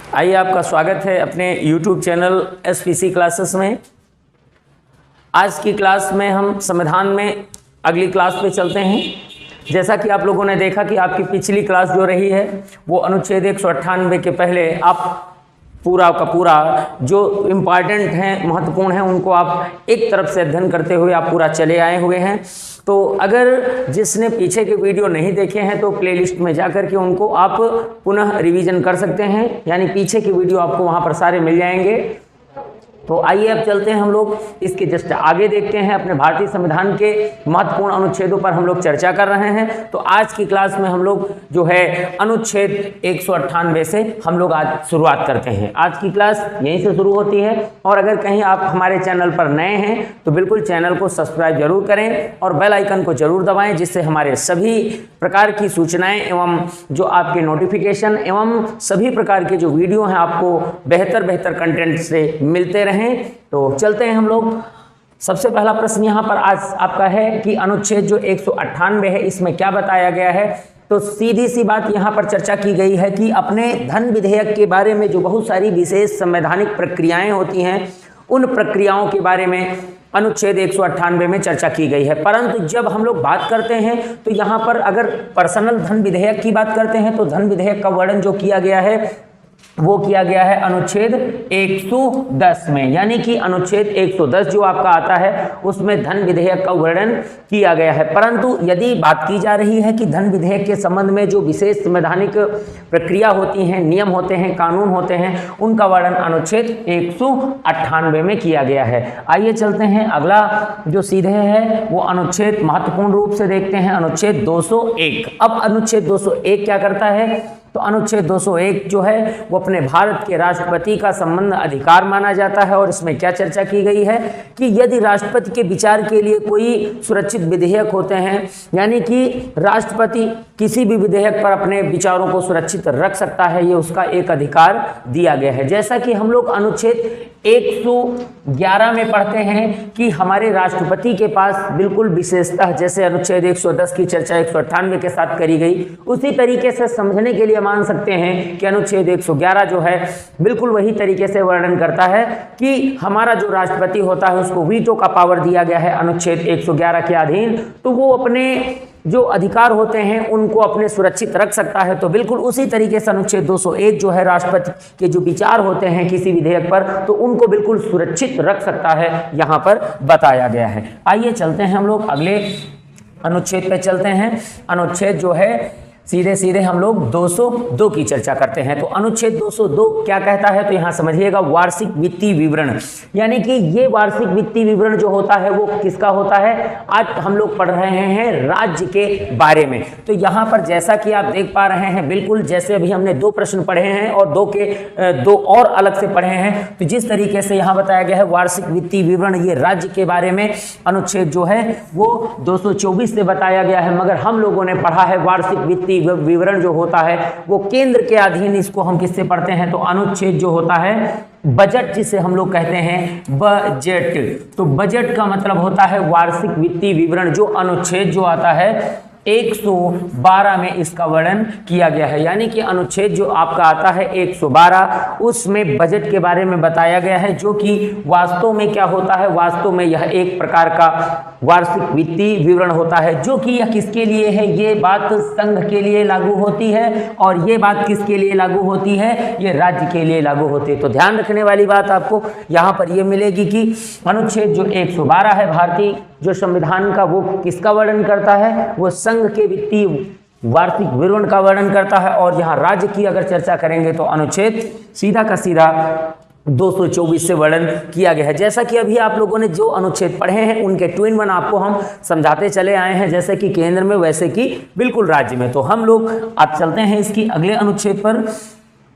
आइए, आपका स्वागत है अपने YouTube चैनल SPC क्लासेस में। आज की क्लास में हम संविधान में अगली क्लास पे चलते हैं। जैसा कि आप लोगों ने देखा कि आपकी पिछली क्लास जो रही है वो अनुच्छेद 198 के पहले आप पूरा का पूरा जो इम्पॉर्टेंट हैं, महत्वपूर्ण हैं, उनको आप एक तरफ से अध्ययन करते हुए आप पूरा चले आए हुए हैं। तो अगर जिसने पीछे के वीडियो नहीं देखे हैं तो प्लेलिस्ट में जा कर के उनको आप पुनः रिवीजन कर सकते हैं, यानी पीछे के वीडियो आपको वहाँ पर सारे मिल जाएंगे। तो आइए अब चलते हैं, हम लोग इसके जस्ट आगे देखते हैं। अपने भारतीय संविधान के महत्वपूर्ण अनुच्छेदों पर हम लोग चर्चा कर रहे हैं। तो आज की क्लास में हम लोग जो है अनुच्छेद 198 से हम लोग आज शुरुआत करते हैं। आज की क्लास यहीं से शुरू होती है और अगर कहीं आप हमारे चैनल पर नए हैं तो बिल्कुल चैनल को सब्सक्राइब जरूर करें और बेल आइकन को जरूर दबाएं, जिससे हमारे सभी प्रकार की सूचनाएं एवं जो आपके नोटिफिकेशन एवं सभी प्रकार के जो वीडियो हैं आपको बेहतर कंटेंट से मिलते रहें। तो चलते हैं हम लोग। सबसे पहला प्रश्न यहाँ पर आज आपका है कि अनुच्छेद जो 198 है इसमें क्या बताया गया है। तो सीधी सी बात यहाँ पर चर्चा की गई है कि अपने धन विधेयक के बारे में जो बहुत सारी विशेष संवैधानिक प्रक्रियाएं होती हैं उन प्रक्रियाओं के बारे में अनुच्छेद 198 में चर्चा की गई है। परंतु जब हम लोग बात करते हैं तो यहाँ पर अगर पर्सनल धन विधेयक की बात करते हैं तो धन विधेयक का वर्णन जो किया गया है वो किया गया है अनुच्छेद 110 में, यानी कि अनुच्छेद 110 जो आपका आता है उसमें धन विधेयक का वर्णन किया गया है। परंतु यदि बात की जा रही है कि धन विधेयक के संबंध में जो विशेष संवैधानिक प्रक्रिया होती हैं, नियम होते हैं, कानून होते हैं, उनका वर्णन अनुच्छेद 198 में किया गया है। आइए चलते हैं, अगला जो सीधे है वो अनुच्छेद महत्वपूर्ण रूप से देखते हैं, अनुच्छेद 201। अब अनुच्छेद 201 क्या करता है? तो अनुच्छेद 201 जो है वो अपने भारत के राष्ट्रपति का संबंध अधिकार माना जाता है और इसमें क्या चर्चा की गई है कि यदि राष्ट्रपति के विचार के लिए कोई सुरक्षित विधेयक होते हैं, यानी कि राष्ट्रपति किसी भी विधेयक पर अपने विचारों को सुरक्षित रख सकता है, ये उसका एक अधिकार दिया गया है। जैसा कि हम लोग अनुच्छेद 111 में पढ़ते हैं कि हमारे राष्ट्रपति के पास बिल्कुल विशेषतः जैसे अनुच्छेद 110 की चर्चा 198 के साथ करी गई, उसी तरीके से समझने के लिए मान सकते हैं कि अनुच्छेद 111 जो है बिल्कुल वही तरीके से वर्णन करता है कि हमारा जो राष्ट्रपति होता है उसको वीटो का पावर दिया गया है अनुच्छेद 111 के अधीन, तो वो अपने जो अधिकार होते हैं उनको अपने सुरक्षित रख सकता है। तो बिल्कुल उसी तरीके से अनुच्छेद 201 जो है राष्ट्रपति के जो विचार होते हैं किसी विधेयक पर तो उनको बिल्कुल सुरक्षित रख सकता है, यहाँ पर बताया गया है। आइए चलते हैं, हम लोग अगले अनुच्छेद पे चलते हैं। अनुच्छेद जो है सीधे हम लोग 202 की चर्चा करते हैं। तो अनुच्छेद 202 क्या कहता है? तो यहाँ समझिएगा, वार्षिक वित्तीय विवरण, यानी कि ये वार्षिक वित्तीय विवरण जो होता है वो किसका होता है? आज हम लोग पढ़ रहे हैं राज्य के बारे में। तो यहाँ पर जैसा कि आप देख पा रहे हैं, बिल्कुल जैसे अभी हमने 2 प्रश्न पढ़े हैं और 2 और अलग से पढ़े हैं, तो जिस तरीके से यहाँ बताया गया है वार्षिक वित्तीय विवरण, ये राज्य के बारे में अनुच्छेद जो है वो 224 से बताया गया है। मगर हम लोगों ने पढ़ा है वार्षिक वित्तीय विवरण जो होता है वो केंद्र के अधीन, इसको हम किससे पढ़ते हैं? तो अनुच्छेद जो होता है बजट, जिसे हम लोग कहते हैं बजट। तो बजट का मतलब होता है वार्षिक वित्तीय विवरण, जो अनुच्छेद जो आता है 112 में इसका वर्णन किया गया है। यानी कि अनुच्छेद जो आपका आता है 112, उसमें बजट के बारे में बताया गया है, जो कि वास्तव में क्या होता है? वास्तव में यह एक प्रकार का वार्षिक वित्तीय विवरण होता है, जो कि यह किसके लिए है? ये बात संघ के लिए लागू होती है और ये बात किसके लिए लागू होती है? ये राज्य के लिए लागू होती है। तो ध्यान रखने वाली बात आपको यहाँ पर यह मिलेगी कि अनुच्छेद जो 112 है भारतीय जो संविधान का, वो किसका वर्णन करता है? वो संघ के वित्तीय वार्षिक विवरण का वर्णन करता है। और यहाँ राज्य की अगर चर्चा करेंगे तो अनुच्छेद सीधा का सीधा 224 से वर्णन किया गया है। जैसा कि अभी आप लोगों ने जो अनुच्छेद पढ़े हैं उनके ट्विन वन आपको हम समझाते चले आए हैं, जैसे कि केंद्र में वैसे कि बिल्कुल राज्य में। तो हम लोग अब चलते हैं इसकी अगले अनुच्छेद पर।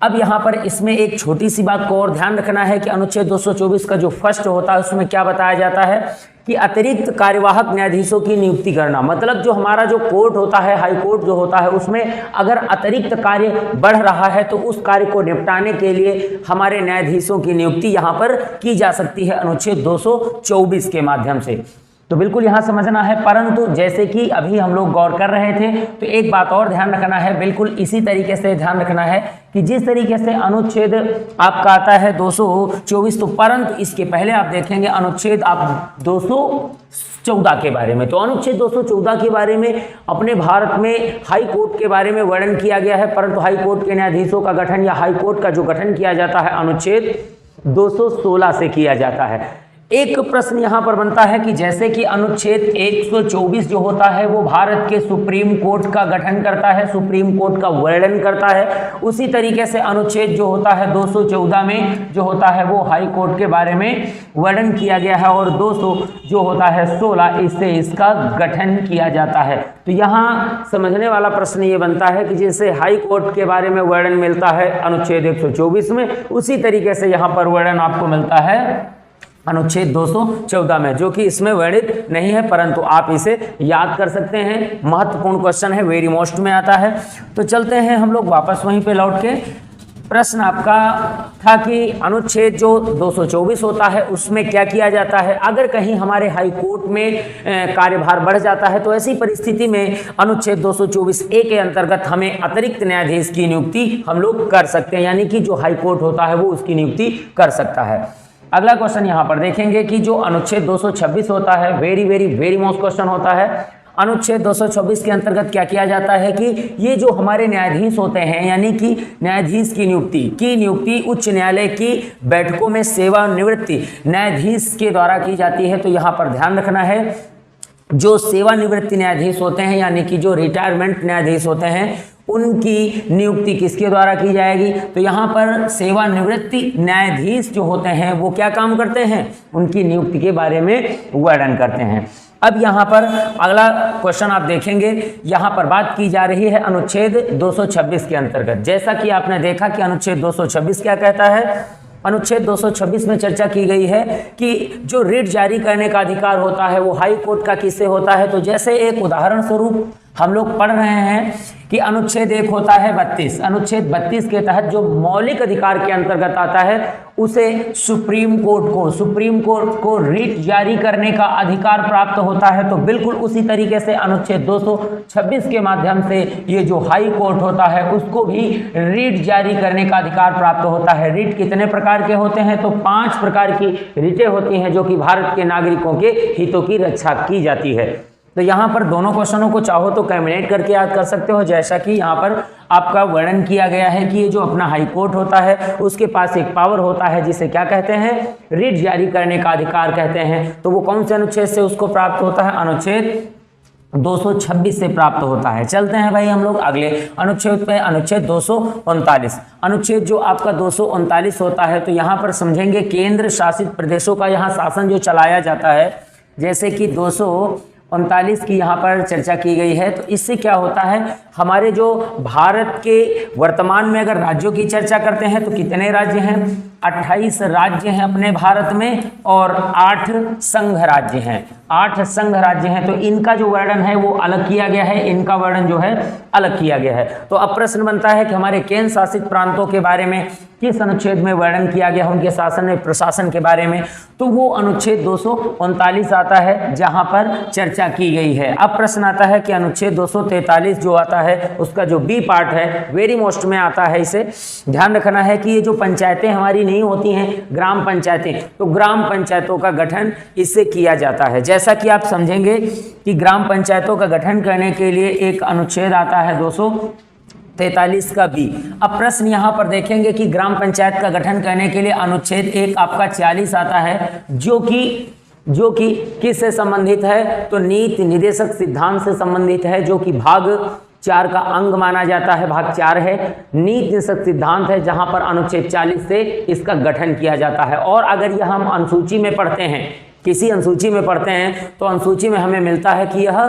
अब यहाँ पर इसमें एक छोटी सी बात को और ध्यान रखना है कि अनुच्छेद 224 का जो फर्स्ट होता है उसमें क्या बताया जाता है कि अतिरिक्त कार्यवाहक न्यायाधीशों की नियुक्ति करना। मतलब जो हमारा जो कोर्ट होता है, हाई कोर्ट जो होता है, उसमें अगर अतिरिक्त कार्य बढ़ रहा है तो उस कार्य को निपटाने के लिए हमारे न्यायाधीशों की नियुक्ति यहाँ पर की जा सकती है अनुच्छेद 224 के माध्यम से। तो बिल्कुल यहाँ समझना है। परंतु जैसे कि अभी हम लोग गौर कर रहे थे, तो एक बात और ध्यान रखना है, बिल्कुल इसी तरीके से ध्यान रखना है कि जिस तरीके से अनुच्छेद आपका आता है 224, तो परंतु इसके पहले आप देखेंगे अनुच्छेद आप 214 के बारे में। तो अनुच्छेद 214 के बारे में अपने भारत में हाई कोर्ट के बारे में वर्णन किया गया है, परंतु हाई कोर्ट के न्यायाधीशों का गठन या हाई कोर्ट का जो गठन किया जाता है अनुच्छेद 216 से किया जाता है। एक प्रश्न यहाँ पर बनता है कि जैसे कि अनुच्छेद 124 जो होता है वो भारत के सुप्रीम कोर्ट का गठन करता है, सुप्रीम कोर्ट का वर्णन करता है, उसी तरीके से अनुच्छेद जो होता है 214 में जो होता है वो हाई कोर्ट के बारे में वर्णन किया गया है, और 200 जो होता है 16 इससे इसका गठन किया जाता है। तो यहाँ समझने वाला प्रश्न ये बनता है कि जैसे हाई कोर्ट के बारे में वर्णन मिलता है अनुच्छेद 124 में, उसी तरीके से यहाँ पर वर्णन आपको मिलता है अनुच्छेद 214 में, जो कि इसमें वर्णित नहीं है, परंतु आप इसे याद कर सकते हैं। महत्वपूर्ण क्वेश्चन है, वेरी मोस्ट में आता है। तो चलते हैं हम लोग वापस वहीं पे लौट के। प्रश्न आपका था कि अनुच्छेद जो 224 होता है उसमें क्या किया जाता है। अगर कहीं हमारे हाई कोर्ट में कार्यभार बढ़ जाता है तो ऐसी परिस्थिति में अनुच्छेद 224A के अंतर्गत हमें अतिरिक्त न्यायाधीश की नियुक्ति हम लोग कर सकते हैं, यानी कि जो हाई कोर्ट होता है वो उसकी नियुक्ति कर सकता है। अगला क्वेश्चन यहाँ पर देखेंगे कि जो अनुच्छेद 226 होता है, वेरी मोस्ट क्वेश्चन होता है। अनुच्छेद 226 के अंतर्गत क्या किया जाता है कि ये जो हमारे न्यायाधीश होते हैं, यानी कि न्यायाधीश की नियुक्ति उच्च न्यायालय की बैठकों में सेवानिवृत्ति न्यायाधीश के द्वारा की जाती है। तो यहाँ पर ध्यान रखना है, जो सेवानिवृत्ति न्यायाधीश होते हैं यानी कि जो रिटायरमेंट न्यायाधीश होते हैं उनकी नियुक्ति किसके द्वारा की जाएगी। तो यहाँ पर सेवानिवृत्ति न्यायाधीश जो होते हैं वो क्या काम करते हैं, उनकी नियुक्ति के बारे में वर्णन करते हैं। अब यहाँ पर अगला क्वेश्चन आप देखेंगे, यहाँ पर बात की जा रही है अनुच्छेद 226 के अंतर्गत। जैसा कि आपने देखा कि अनुच्छेद 226 क्या कहता है, अनुच्छेद 226 में चर्चा की गई है कि जो रिट जारी करने का अधिकार होता है वो हाई कोर्ट का किससे होता है। तो जैसे एक उदाहरण स्वरूप हम लोग पढ़ रहे हैं कि अनुच्छेद 1 होता है 32, अनुच्छेद 32 के तहत जो मौलिक अधिकार के अंतर्गत आता है उसे सुप्रीम कोर्ट को रिट जारी करने का अधिकार प्राप्त होता है। तो बिल्कुल उसी तरीके से अनुच्छेद 226 के माध्यम से ये जो हाई कोर्ट होता है उसको भी रिट जारी करने का अधिकार प्राप्त होता है। रिट कितने प्रकार के होते हैं, तो 5 प्रकार की रिटें होती हैं जो कि भारत के नागरिकों के हितों की रक्षा की जाती है। तो यहाँ पर दोनों क्वेश्चनों को चाहो तो कम्बिनेट करके याद कर सकते हो, जैसा कि यहाँ पर आपका वर्णन किया गया है कि ये जो अपना हाई कोर्ट होता है उसके पास एक पावर होता है जिसे क्या कहते हैं, रिट जारी करने का अधिकार कहते हैं। तो वो कौन से अनुच्छेद से उसको प्राप्त होता है, अनुच्छेद 226 से प्राप्त होता है। चलते हैं भाई हम लोग अगले अनुच्छेद पे, अनुच्छेद 239। अनुच्छेद जो आपका 239 होता है, तो यहाँ पर समझेंगे केंद्र शासित प्रदेशों का यहाँ शासन जो चलाया जाता है, जैसे कि 239 की यहाँ पर चर्चा की गई है। तो इससे क्या होता है, हमारे जो भारत के वर्तमान में अगर राज्यों की चर्चा करते हैं तो कितने राज्य हैं, 28 राज्य हैं अपने भारत में और 8 संघ राज्य हैं, 8 संघ राज्य हैं। तो इनका जो वर्णन है वो अलग किया गया है, इनका वर्णन जो है अलग किया गया है। तो अब प्रश्न बनता है कि हमारे केंद्र शासित प्रांतों के बारे में किस अनुच्छेद में वर्णन किया गया है, उनके शासन में प्रशासन के बारे में। तो वो अनुच्छेद 239 आता है जहां पर चर्चा की गई है। अब प्रश्न आता है कि अनुच्छेद 243 जो आता है उसका जो बी पार्ट है वेरी मोस्ट में आता है। इसे ध्यान रखना है कि ये जो पंचायतें हमारी नहीं होती हैं, ग्राम पंचायतें, तो ग्राम पंचायतों का गठन इससे किया जाता है। जैसा कि आप समझेंगे कि ग्राम पंचायतों का गठन करने के लिए एक अनुच्छेद आता है 243 का बी। अब प्रश्न यहाँ पर देखेंगे कि ग्राम पंचायत का गठन करने के लिए अनुच्छेद 1 आपका 40 आता है, जो कि किससे संबंधित है, तो नीति निर्देशक सिद्धांत से संबंधित है, जो कि भाग 4 का अंग माना जाता है। भाग 4 है नीति निर्देशक सिद्धांत है, जहां पर अनुच्छेद 40 से इसका गठन किया जाता है। और अगर यह हम अनुसूची में पढ़ते हैं, किसी अनुसूची में पढ़ते हैं, तो अनुसूची में हमें मिलता है कि यह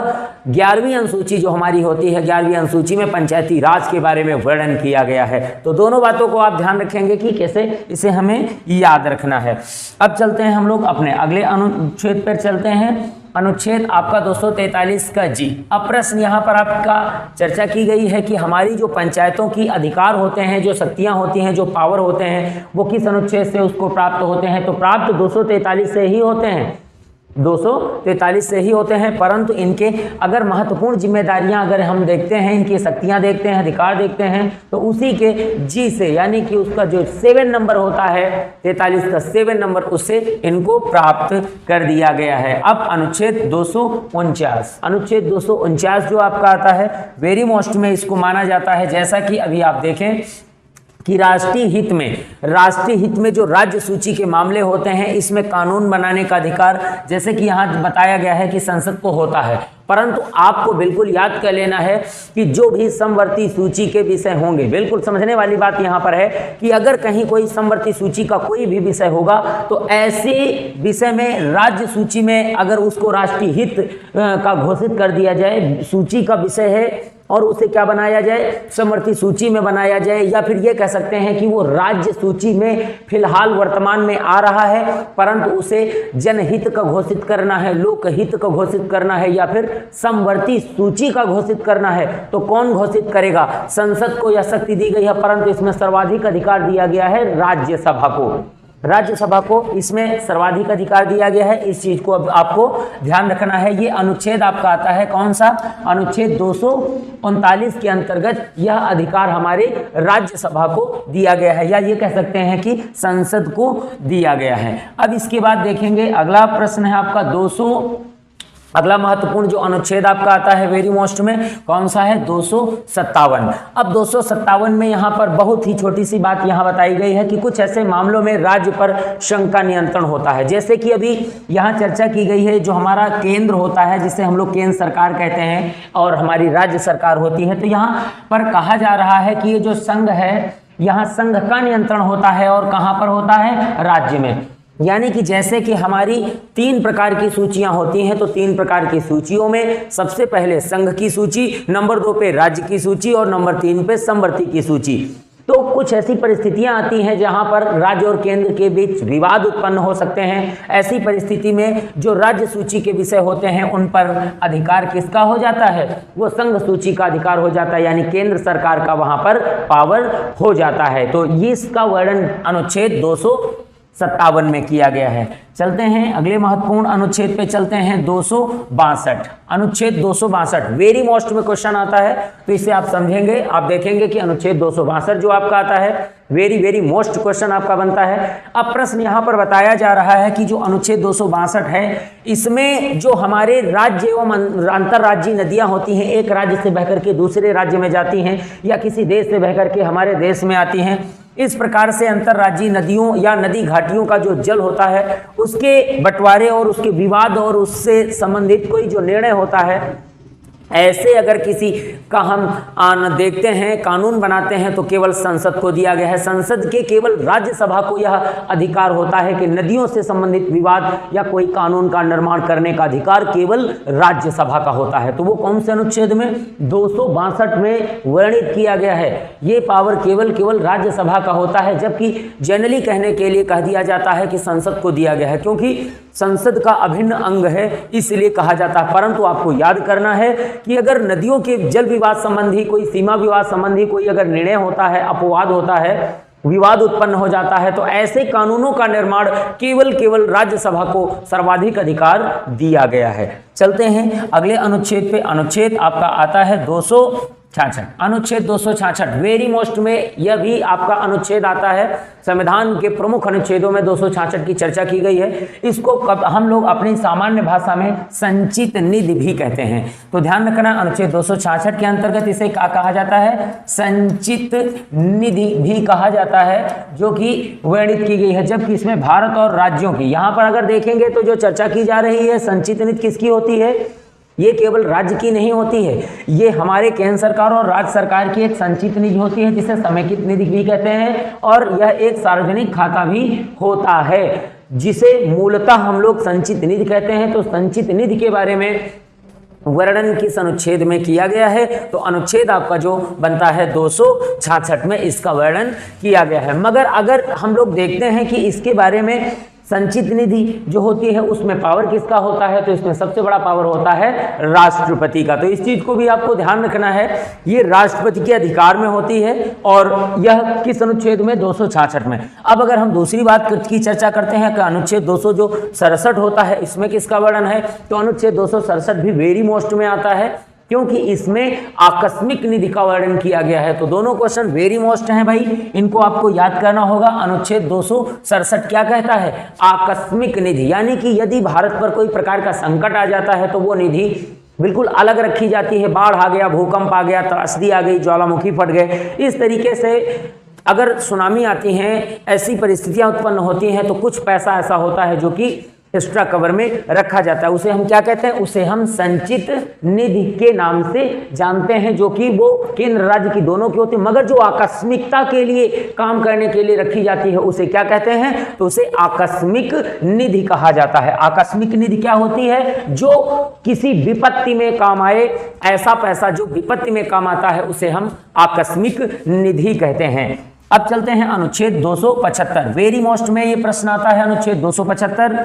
11वीं अनुसूची जो हमारी होती है, 11वीं अनुसूची में पंचायती राज के बारे में वर्णन किया गया है। तो दोनों बातों को आप ध्यान रखेंगे कि कैसे इसे हमें याद रखना है। अब चलते हैं हम लोग अपने अगले अनुच्छेद पर चलते हैं, अनुच्छेद आपका 243 का जी। अब प्रश्न यहाँ पर आपका चर्चा की गई है कि हमारी जो पंचायतों की अधिकार होते हैं, जो शक्तियाँ होती हैं, जो पावर होते हैं, वो किस अनुच्छेद से उसको प्राप्त होते हैं। तो प्राप्त 243 से ही होते हैं। 243 से ही होते हैं, परंतु इनके अगर महत्वपूर्ण जिम्मेदारियां अगर हम देखते हैं, इनकी शक्तियां देखते हैं, अधिकार देखते हैं, तो उसी के जी से, यानी कि उसका जो 7 नंबर होता है, 43 का 7 नंबर, उससे इनको प्राप्त कर दिया गया है। अब अनुच्छेद 249, अनुच्छेद 249 जो आपका आता है वेरी मोस्ट में इसको माना जाता है, जैसा कि अभी आप देखें कि राष्ट्रीय हित में जो राज्य सूची के मामले होते हैं, इसमें कानून बनाने का अधिकार, जैसे कि यहाँ बताया गया है कि संसद को होता है, परंतु आपको बिल्कुल याद कर लेना है कि जो भी समवर्ती सूची के विषय होंगे, बिल्कुल समझने वाली बात यहाँ पर है कि अगर कहीं कोई समवर्ती सूची का कोई भी विषय होगा तो ऐसे विषय में राज्य सूची में अगर उसको राष्ट्रीय हित का घोषित कर दिया जाए, सूची का विषय है और उसे क्या बनाया जाए, समवर्ती सूची में बनाया जाए, या फिर ये कह सकते हैं कि वो राज्य सूची में फिलहाल वर्तमान में आ रहा है, परंतु उसे जनहित का घोषित करना है, लोकहित का घोषित करना है, या फिर समवर्ती सूची का घोषित करना है, तो कौन घोषित करेगा? संसद को यह शक्ति दी गई है, परंतु इसमें सर्वाधिक अधिकार दिया गया है राज्यसभा को। राज्यसभा को इसमें सर्वाधिक अधिकार दिया गया है, इस चीज को अब आपको ध्यान रखना है। ये अनुच्छेद आपका आता है कौन सा? अनुच्छेद 239 के अंतर्गत यह अधिकार हमारे राज्यसभा को दिया गया है, या ये कह सकते हैं कि संसद को दिया गया है। अब इसके बाद देखेंगे अगला प्रश्न है आपका अगला महत्वपूर्ण जो अनुच्छेद आपका आता है वेरी मोस्ट में, कौन सा है? 257। अब 257 में यहाँ पर बहुत ही छोटी सी बात यहाँ बताई गई है कि कुछ ऐसे मामलों में राज्य पर संघ का नियंत्रण होता है, जैसे कि अभी यहाँ चर्चा की गई है, जो हमारा केंद्र होता है जिसे हम लोग केंद्र सरकार कहते हैं और हमारी राज्य सरकार होती है, तो यहाँ पर कहा जा रहा है कि ये जो संघ है, यहाँ संघ का नियंत्रण होता है और कहाँ पर होता है? राज्य में। यानी कि जैसे कि हमारी 3 प्रकार की सूचियां होती हैं, तो 3 प्रकार की सूचियों में सबसे पहले संघ की सूची, नंबर 2 पे राज्य की सूची और नंबर 3 पे समवर्ती की सूची। तो कुछ ऐसी परिस्थितियां आती हैं जहां पर राज्य और केंद्र के बीच विवाद उत्पन्न हो सकते हैं। ऐसी परिस्थिति में जो राज्य सूची के विषय होते हैं उन पर अधिकार किसका हो जाता है? वो संघ सूची का अधिकार हो जाता है, यानी केंद्र सरकार का वहां पर पावर हो जाता है। तो इसका वर्णन अनुच्छेद 257 में किया गया है। चलते हैं अगले महत्वपूर्ण अनुच्छेद पे, चलते हैं 262। अनुच्छेद 262 वेरी मोस्ट में क्वेश्चन आता है, तो इसे आप समझेंगे, आप देखेंगे कि अनुच्छेद 262 जो आपका आता है वेरी मोस्ट क्वेश्चन आपका बनता है। अब प्रश्न यहाँ पर बताया जा रहा है कि जो अनुच्छेद 262 है, इसमें जो हमारे राज्य एवं अंतर्राज्यीय नदियां होती हैं, एक राज्य से बहकर के दूसरे राज्य में जाती हैं या किसी देश से बहकर के हमारे देश में आती हैं, इस प्रकार से अंतर्राज्यीय नदियों या नदी घाटियों का जो जल होता है उसके बंटवारे और उसके विवाद और उससे संबंधित कोई जो निर्णय होता है, ऐसे अगर किसी का हम देखते हैं, कानून बनाते हैं, तो केवल संसद को दिया गया है। संसद के केवल राज्यसभा को यह अधिकार होता है कि नदियों से संबंधित विवाद या कोई कानून का निर्माण करने का अधिकार केवल राज्यसभा का होता है। तो वो कौन से अनुच्छेद में? 262 में वर्णित किया गया है। ये पावर केवल राज्यसभा का होता है, जबकि जनरली कहने के लिए कह दिया जाता है कि संसद को दिया गया है, क्योंकि संसद का अभिन्न अंग है इसलिए कहा जाता है। परंतु आपको याद करना है कि अगर नदियों के जल विवाद संबंधी, कोई सीमा विवाद संबंधी कोई अगर निर्णय होता है, अपवाद होता है, विवाद उत्पन्न हो जाता है, तो ऐसे कानूनों का निर्माण केवल राज्यसभा को सर्वाधिक अधिकार दिया गया है। चलते हैं अगले अनुच्छेद पे। अनुच्छेद आपका आता है 266। अनुच्छेद 266 वेरी मोस्ट में यह भी आपका अनुच्छेद आता है। संविधान के प्रमुख अनुच्छेदों में 266 की चर्चा की गई है। इसको हम लोग अपनी सामान्य भाषा में संचित निधि भी कहते हैं। तो ध्यान रखना, अनुच्छेद 266 के अंतर्गत इसे क्या कहा जाता है? संचित निधि भी कहा जाता है, जो कि वर्णित की गई है। जबकि इसमें भारत और राज्यों की, यहाँ पर अगर देखेंगे तो जो चर्चा की जा रही है संचित निधि किसकी होती है? ये केवल राज्य की नहीं होती है, ये हमारे केंद्र सरकार और राज्य सरकार की एक संचित निधि होती है, जिसे समेकित निधि भी कहते हैं, और यह एक सार्वजनिक खाता भी होता है, जिसे मूलतः हम लोग संचित निधि कहते हैं। तो संचित निधि के बारे में वर्णन किस अनुच्छेद में किया गया है? तो अनुच्छेद आपका जो बनता है 266 में इसका वर्णन किया गया है। मगर अगर हम लोग देखते हैं कि इसके बारे में संचित निधि जो होती है उसमें पावर किसका होता है, तो इसमें सबसे बड़ा पावर होता है राष्ट्रपति का। तो इस चीज को भी आपको ध्यान रखना है, ये राष्ट्रपति के अधिकार में होती है और यह किस अनुच्छेद में, 266 में। अब अगर हम दूसरी बात की चर्चा करते हैं कि अनुच्छेद 267 होता है, इसमें किसका वर्णन है, तो अनुच्छेद 267 भी वेरी मोस्ट में आता है क्योंकि इसमें आकस्मिक निधि का वर्णन किया गया है। तो दोनों क्वेश्चन वेरी मोस्ट हैं भाई, इनको आपको याद करना होगा। अनुच्छेद 267 क्या कहता है, आकस्मिक निधि, यानी कि यदि भारत पर कोई प्रकार का संकट आ जाता है तो वो निधि बिल्कुल अलग रखी जाती है। बाढ़ आ गया, भूकंप आ गया, त्रासदी आ गई, ज्वालामुखी फट गए, इस तरीके से अगर सुनामी आती हैं, ऐसी परिस्थितियां उत्पन्न होती हैं तो कुछ पैसा ऐसा होता है जो कि एक्स्ट्रा कवर में रखा जाता है, उसे हम क्या कहते हैं, उसे हम संचित निधि के नाम से जानते हैं, जो कि वो केंद्र राज्य की दोनों की होती है, मगर जो आकस्मिकता के लिए काम करने के लिए रखी जाती है उसे क्या कहते हैं, तो उसे आकस्मिक निधि कहा जाता है। आकस्मिक निधि क्या होती है, जो किसी विपत्ति में काम आए, ऐसा पैसा जो विपत्ति में काम आता है उसे हम आकस्मिक निधि कहते हैं। अब चलते हैं अनुच्छेद 275, वेरी मोस्ट में ये प्रश्न आता है अनुच्छेद 275।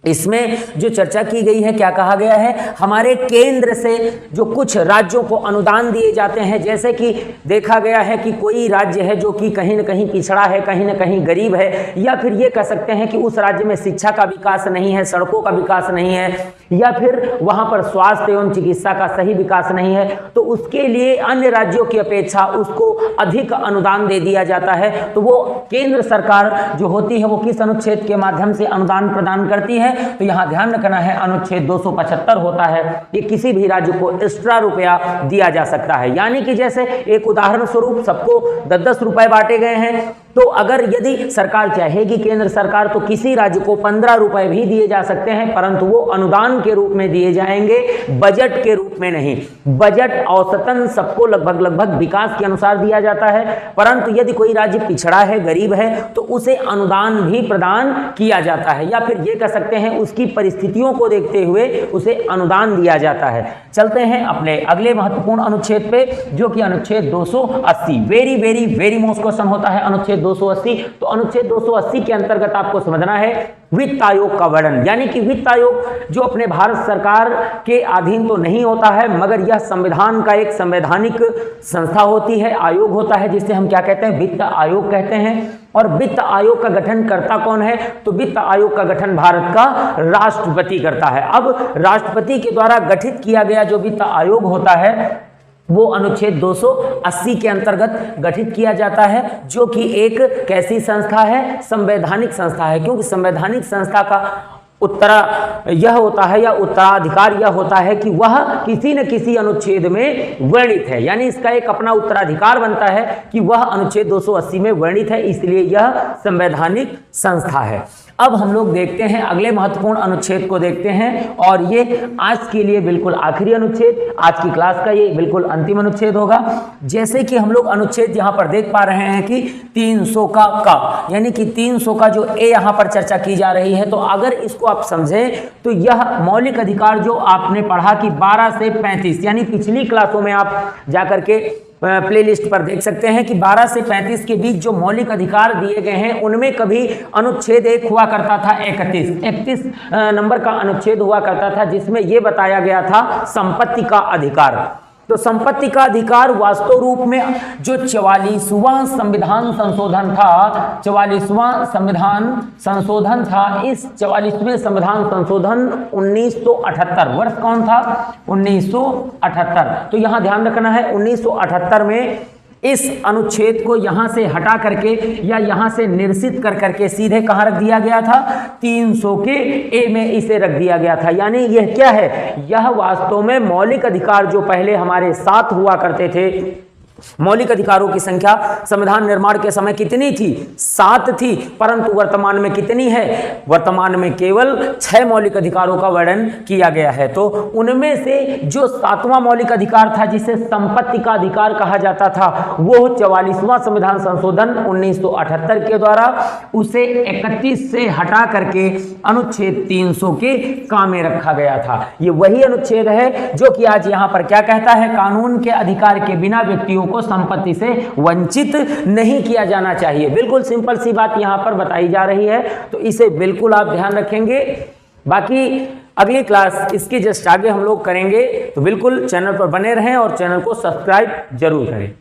इसमें जो चर्चा की गई है, क्या कहा गया है, हमारे केंद्र से जो कुछ राज्यों को अनुदान दिए जाते हैं, जैसे कि देखा गया है कि कोई राज्य है जो कि कहीं न कहीं पिछड़ा है, कहीं न कहीं गरीब है, या फिर ये कह सकते हैं कि उस राज्य में शिक्षा का विकास नहीं है, सड़कों का विकास नहीं है, या फिर वहाँ पर स्वास्थ्य एवं चिकित्सा का सही विकास नहीं है, तो उसके लिए अन्य राज्यों की अपेक्षा उसको अधिक अनुदान दे दिया जाता है। तो वो केंद्र सरकार जो होती है वो किस अनुच्छेद के माध्यम से अनुदान प्रदान करती है, तो यहां ध्यान रखना है अनुच्छेद 275 होता है। ये किसी भी राज्य को एक्स्ट्रा रुपया दिया जा सकता है, यानी कि जैसे एक उदाहरण स्वरूप सबको 10-10 रुपए बांटे गए हैं, तो अगर यदि सरकार चाहेगी, केंद्र सरकार, तो किसी राज्य को 15 रुपए भी दिए जा सकते हैं, परंतु वो अनुदान के रूप में दिए जाएंगे, बजट के रूप में नहीं। बजट औसतन सबको लगभग विकास के अनुसार दिया जाता है, परंतु यदि कोई राज्य पिछड़ा है, गरीब है, तो उसे अनुदान भी प्रदान किया जाता है, या फिर ये कह सकते हैं उसकी परिस्थितियों को देखते हुए उसे अनुदान दिया जाता है। चलते हैं अपने अगले महत्वपूर्ण अनुच्छेद पे, जो कि अनुच्छेद 280, वेरी मोस्ट क्वेश्चन होता है अनुच्छेद 280। तो अनुच्छेद 280 के अंतर्गत आपको समझना है वित्त आयोग का वर्णन, यानी कि वित्त आयोग जो अपने भारत सरकार के अधीन तो नहीं होता है, मगर यह संविधान का एक संवैधानिक संस्था होती है, आयोग होता है, जिसे हम क्या कहते हैं, वित्त आयोग कहते हैं। और वित्त आयोग का गठन करता कौन है, तो वित्त आयोग का गठन भारत का राष्ट्रपति करता है। अब राष्ट्रपति के द्वारा गठित किया गया जो वित्त आयोग होता है वो अनुच्छेद 280 के अंतर्गत गठित किया जाता है, जो कि एक कैसी संस्था है, संवैधानिक संस्था है, क्योंकि संवैधानिक संस्था का यह होता है या उत्तराधिकार यह होता है कि वह किसी न किसी अनुच्छेद में वर्णित है, यानी इसका एक अपना उत्तराधिकार बनता है कि वह अनुच्छेद 280 में वर्णित है, इसलिए यह संवैधानिक संस्था है। अब हम लोग देखते हैं अगले महत्वपूर्ण अनुच्छेद को देखते हैं, और ये आज के लिए बिल्कुल आखिरी अनुच्छेद, आज की क्लास का ये बिल्कुल अंतिम अनुच्छेद होगा। जैसे कि हम लोग अनुच्छेद यहाँ पर देख पा रहे हैं कि 300 का यानी कि 300 का जो ए यहाँ पर चर्चा की जा रही है, तो अगर इसको आप समझें तो यह मौलिक अधिकार जो आपने पढ़ा कि 12 से 35, यानी पिछली क्लासों में आप जाकर के प्लेलिस्ट पर देख सकते हैं कि 12 से 35 के बीच जो मौलिक अधिकार दिए गए हैं उनमें कभी अनुच्छेद एक हुआ करता था 31 नंबर का अनुच्छेद हुआ करता था, जिसमें यह बताया गया था संपत्ति का अधिकार। तो संपत्ति का अधिकार वास्तव रूप में जो 44वां संविधान संशोधन था, 44वां संविधान संशोधन था, इस 44वें संविधान संशोधन 1978, वर्ष कौन था, 1978। तो यहां ध्यान रखना है 1978 में इस अनुच्छेद को यहां से हटा करके या यहां से निरसित कर करके सीधे कहां रख दिया गया था, 300 के ए में इसे रख दिया गया था। यानी यह क्या है, यह वास्तव में मौलिक अधिकार जो पहले हमारे साथ हुआ करते थे, मौलिक अधिकारों की संख्या संविधान निर्माण के समय कितनी थी, 7 थी, परंतु वर्तमान में कितनी है, वर्तमान में केवल 6 मौलिक अधिकारों का वर्णन किया गया है। तो उनमें से जो 7वां मौलिक अधिकार था जिसे संपत्ति का अधिकार कहा जाता था, वो 44वां संविधान संशोधन 1978 के द्वारा उसे 31 से हटा करके अनुच्छेद 300 के काम में रखा गया था। ये वही अनुच्छेद है जो कि आज यहाँ पर क्या कहता है, कानून के अधिकार के बिना व्यक्तियों व्यक्तियों को संपत्ति से वंचित नहीं किया जाना चाहिए। बिल्कुल सिंपल सी बात यहां पर बताई जा रही है, तो इसे बिल्कुल आप ध्यान रखेंगे। बाकी अगली क्लास इसकी जस्ट आगे हम लोग करेंगे, तो बिल्कुल चैनल पर बने रहें और चैनल को सब्सक्राइब जरूर करें।